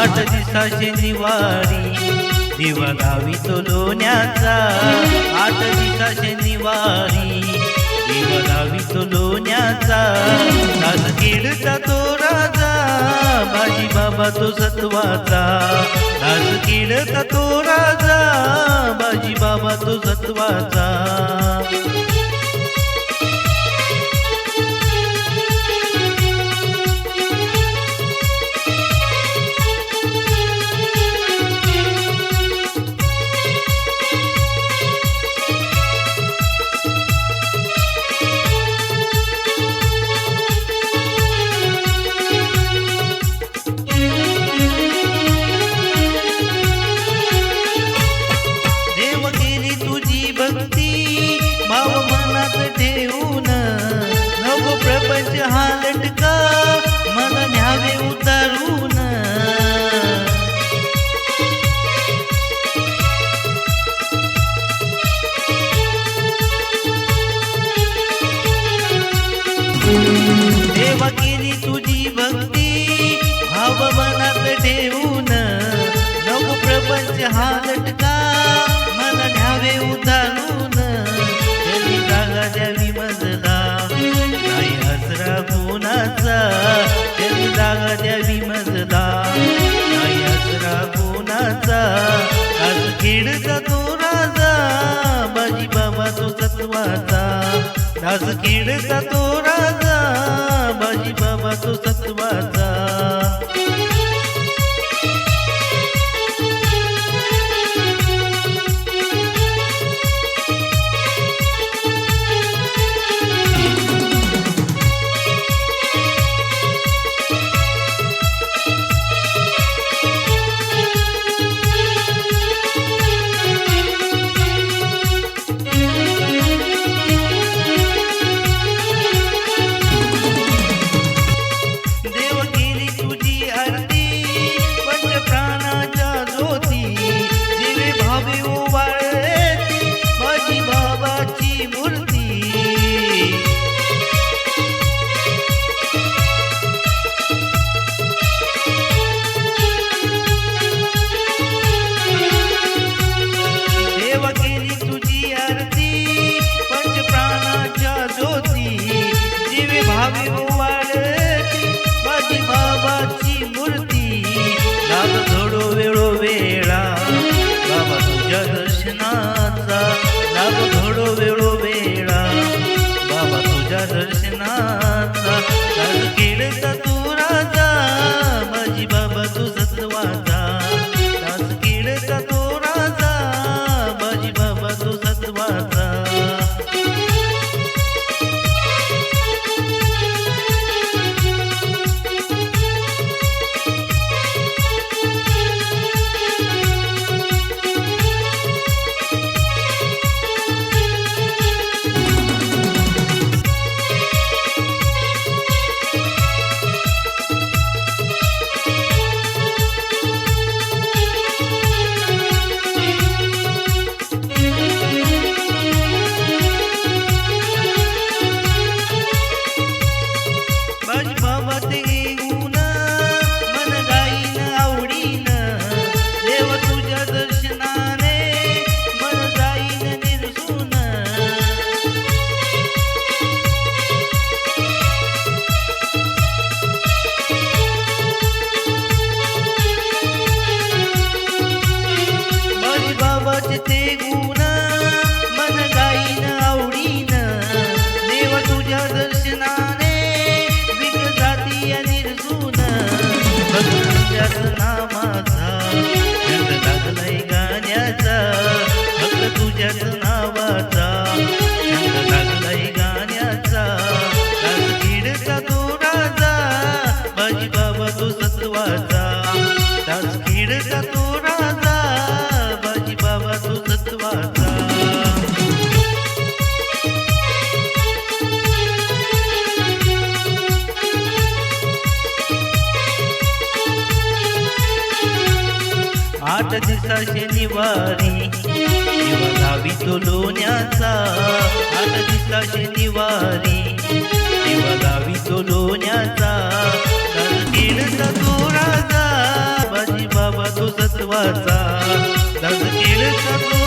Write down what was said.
8 दिवसाची निवारी दिवा लावितो लोण्याचा 8 दिवसाची निवारी दिवा लावितो लोण्याचा तास खेळता तो राजा बाजी बाबा तो सत्वाचा तास खेळता तो राजा बाजी बाबा तो सत्वाचा भाव मनात ठेवून नको प्रपंच हा लटका मला न्यावे उतारून देवा केली तुझी भक्ती भाव मनात ठेवून नको प्रपंच हा लटका मला न्यावे उतारून द्यावी मजला नाही हसरा कोणाचा त्याची जागा द्यावी मजला नाही हसरा कोणाचा आज खेळता तो राजा बाजी बाबा तो सत्वाचा आज खेळता तो राजा बाजी बाबा तो सत्वाचा भावी वाढती माझी बाबाची मूर्ती लाभ थोडो वेळा बाबा तुझ्या दर्शनाचा लाभ थोडो वेळा बाबा तुझ्या दर्शनाचा लाभ खेळता तू राजा माझी बाबा तू सत्वाचा लाभ खेळता तो राजा माझी बाबा तू सत्वाचा ते गुण मन गाईन आवडीन देव तुझ्या दर्शनाने विक जाती निर्जून तुझ्याच नामाचा छंद लागलाय गाण्याचा फक्त तुझ्याच नावाचा छंद लागलाय गाण्याचा तास खेळता तो राजा बाजी बाबा तो सत्वाचा तास खेळता तो राजा बाजी बाबा तो सत्वाचा 8 दिवसाची निवारी दिवा लावितो लोण्याचा 8 दिवसाची निवारी दिवा लावितो लोण्याचा तर खेळता तो राजा देवाचा दास केळचा तो